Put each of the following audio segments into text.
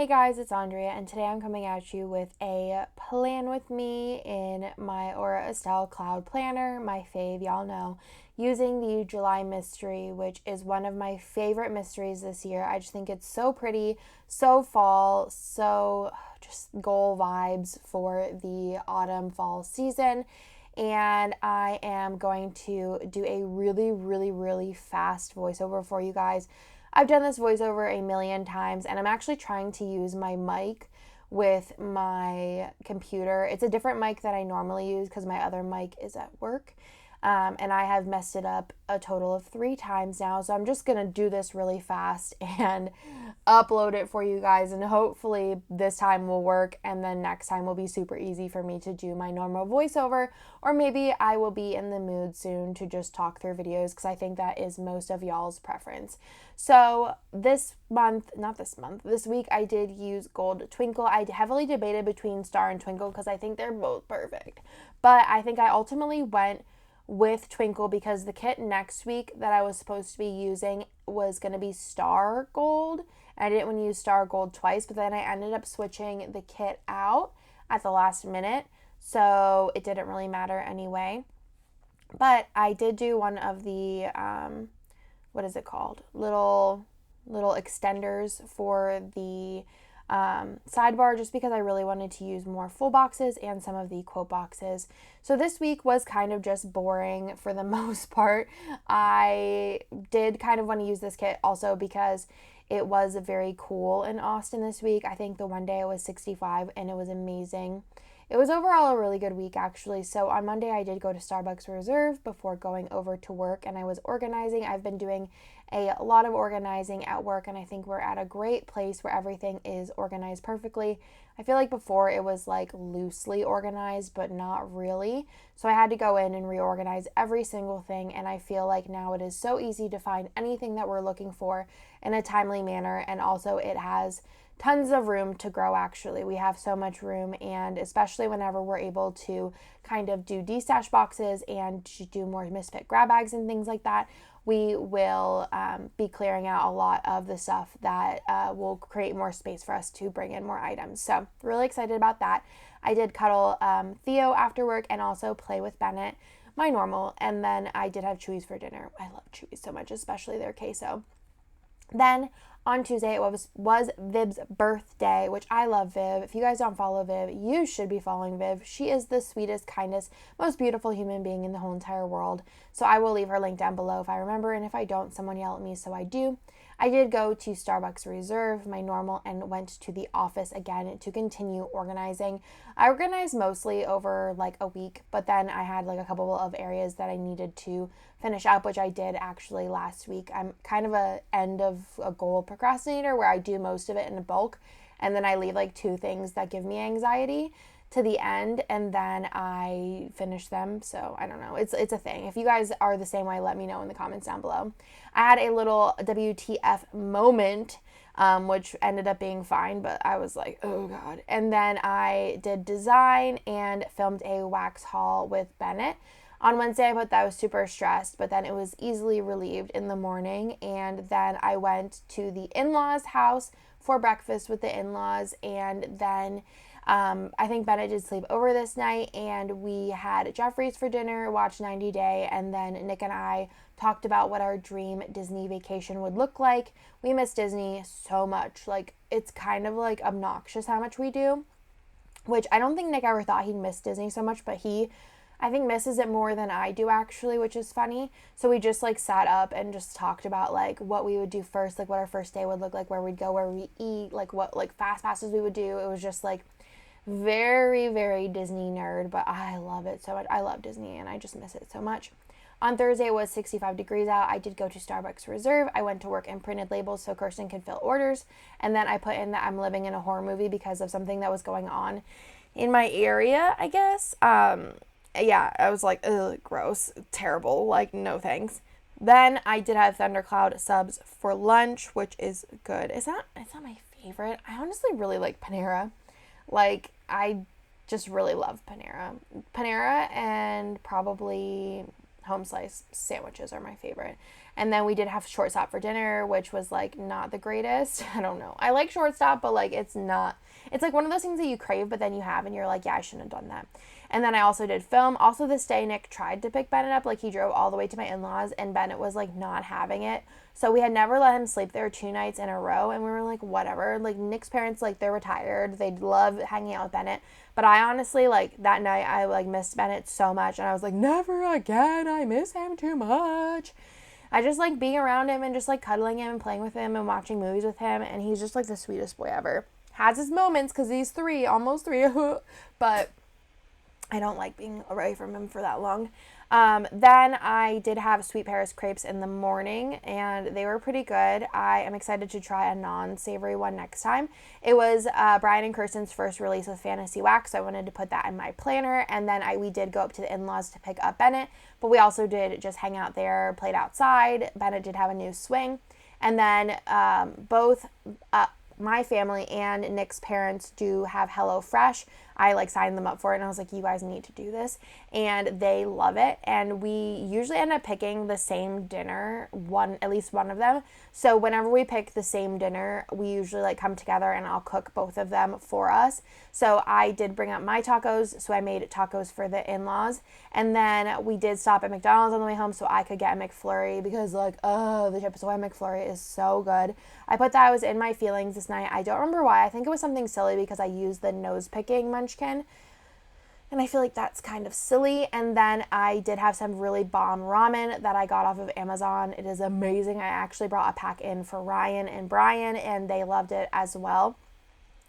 Hey guys, it's Andrea, and today I'm coming at you with a plan with me in my Aura Estelle Cloud Planner, my fave, y'all know, using the July Mystery, which is one of my favorite mysteries this year. I just think it's so pretty, so fall, so just goal vibes for the autumn fall season. And I am going to do a really fast voiceover for you guys. I've done this voiceover a million times, and I'm actually trying to use my mic with my computer. It's a different mic that I normally use because my other mic is at work. And I have messed it up a total of 3 times now. So I'm just going to do this really fast and upload it for you guys. And hopefully this time will work. And then next time will be super easy for me to do my normal voiceover. Or maybe I will be in the mood soon to just talk through videos because I think that is most of y'all's preference. So this week I did use Gold Twinkle. I heavily debated between Star and Twinkle because I think they're both perfect. But I think I ultimately went with Twinkle because the kit next week that I was supposed to be using was going to be Star Gold. And I didn't want to use Star Gold twice, but then I ended up switching the kit out at the last minute. So it didn't really matter anyway. But I did do one of the, what is it called? Little extenders for the sidebar just because I really wanted to use more full boxes and some of the quote boxes. So this week was kind of just boring for the most part. I did kind of want to use this kit also because it was very cool in Austin this week. I think the one day it was 65 and it was amazing. It was overall a really good week actually. So on Monday I did go to Starbucks Reserve before going over to work and I was organizing. I've been doing a lot of organizing at work and I think we're at a great place where everything is organized perfectly. I feel like before it was like loosely organized but not really. So I had to go in and reorganize every single thing and I feel like now it is so easy to find anything that we're looking for in a timely manner, and also it has tons of room to grow actually. We have so much room, and especially whenever we're able to kind of do de-stash boxes and do more misfit grab bags and things like that, we will be clearing out a lot of the stuff that will create more space for us to bring in more items. So really excited about that. I did cuddle Theo after work and also play with Bennett, my normal, and then I did have Chewies for dinner. I love Chewies so much, especially their queso. Then on Tuesday, it was Viv's birthday, which I love Viv. If you guys don't follow Viv, you should be following Viv. She is the sweetest, kindest, most beautiful human being in the whole entire world. So I will leave her link down below if I remember, and if I don't, someone yell at me so I do. I did go to Starbucks Reserve, my normal, and went to the office again to continue organizing. I organized mostly over like a week, but then I had like a couple of areas that I needed to finish up, which I did actually last week. I'm kind of a end of a goal procrastinator where I do most of it in bulk, and then I leave like 2 things that give me anxiety to the end, and then I finish them. So I don't know, it's a thing. If you guys are the same way, let me know in the comments down below. I had a little WTF moment, which ended up being fine, but I was like, oh god. And then I did design and filmed a wax haul with Bennett. On Wednesday, I put that I was super stressed, but then it was easily relieved in the morning. And then I went to the in-laws' house for breakfast with the in-laws, and then I think Bennett did sleep over this night, and we had Jeffrey's for dinner, watched 90 Day, and then Nick and I talked about what our dream Disney vacation would look like. We miss Disney so much. Like, it's kind of like obnoxious how much we do, which I don't think Nick ever thought he'd miss Disney so much, but I think misses it more than I do actually, which is funny. So we just like sat up and just talked about like what we would do first, like what our first day would look like, where we'd go, where we eat, like what like fast passes we would do. It was just like very Disney nerd, but I love it so much. I love Disney and I just miss it so much. On Thursday, it was 65 degrees out. I did go to Starbucks Reserve. I went to work and printed labels so Kirsten could fill orders. And then I put in that I'm living in a horror movie because of something that was going on in my area, I guess. Yeah, I was like, ugh, gross, terrible, like, no thanks. Then I did have Thundercloud subs for lunch, which is good. It's not my favorite. I honestly really like Panera. Like, I just really love Panera. Panera and probably home slice sandwiches are my favorite. And then we did have shortstop for dinner, which was like not the greatest. I don't know. I like shortstop, but like it's not, it's like one of those things that you crave, but then you have and you're like, yeah, I shouldn't have done that. And then I also did film. Also, this day, Nick tried to pick Bennett up. Like, he drove all the way to my in-laws, and Bennett was, like, not having it. So we had never let him sleep there 2 nights in a row, and we were like, whatever. Like, Nick's parents, like, they're retired. They love hanging out with Bennett. But I honestly, like, that night, I, like, missed Bennett so much, and I was like, never again. I miss him too much. I just like being around him and just, like, cuddling him and playing with him and watching movies with him, and he's just, like, the sweetest boy ever. Has his moments, because he's 3, almost 3, but I don't like being away from him for that long. Then I did have sweet Paris crepes in the morning, and they were pretty good. I am excited to try a non-savory one next time. It was Brian and Kirsten's first release with Fantasy Wax, so I wanted to put that in my planner. And then we did go up to the in-laws to pick up Bennett, but we also did just hang out there, played outside. Bennett did have a new swing. And then both my family and Nick's parents do have HelloFresh. I like signed them up for it, and I was like, you guys need to do this, and they love it. And we usually end up picking the same dinner, at least one of them. So whenever we pick the same dinner, we usually like come together and I'll cook both of them for us. So I did bring up my tacos, so I made tacos for the in-laws, and then we did stop at McDonald's on the way home so I could get a McFlurry, because like, the Chips Ahoy McFlurry is so good. I put that, I was in my feelings this night. I don't remember why. I think it was something silly because I used the nose picking munchkin, and I feel like that's kind of silly. And then I did have some really bomb ramen that I got off of Amazon. It is amazing. I actually brought a pack in for Ryan and Brian, and they loved it as well.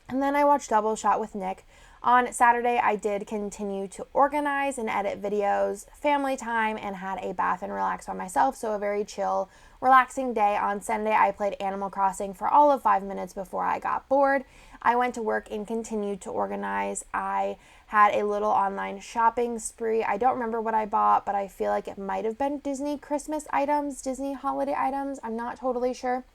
And then I watched Double Shot with Nick. On Saturday, I did continue to organize and edit videos, family time, and had a bath and relax by myself. So a very chill, relaxing day. On Sunday, I played Animal Crossing for all of 5 minutes before I got bored. I went to work and continued to organize. I had a little online shopping spree. I don't remember what I bought, but I feel like it might have been Disney Christmas items, Disney holiday items. I'm not totally sure.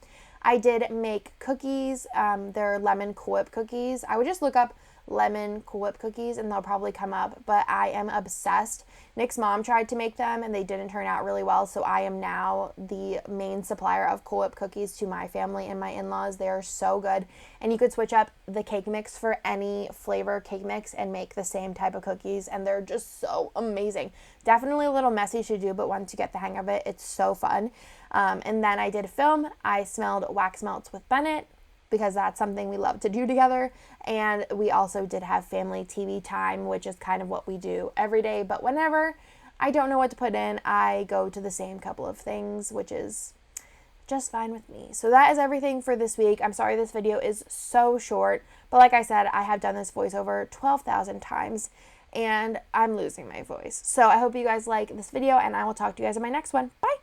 I did make cookies. They're lemon Cool Whip cookies. I would just look up lemon Cool Whip cookies and they'll probably come up, but I am obsessed. Nick's mom tried to make them and they didn't turn out really well, so I am now the main supplier of Cool Whip cookies to my family and my in-laws. They are so good, and you could switch up the cake mix for any flavor cake mix and make the same type of cookies, and they're just so amazing. Definitely a little messy to do, but once you get the hang of it, it's so fun. And then I did film. I smelled wax melts with Bennett, because that's something we love to do together. And we also did have family TV time, which is kind of what we do every day. But whenever I don't know what to put in, I go to the same couple of things, which is just fine with me. So that is everything for this week. I'm sorry this video is so short, but like I said, I have done this voiceover 12,000 times and I'm losing my voice. So I hope you guys like this video, and I will talk to you guys in my next one. Bye!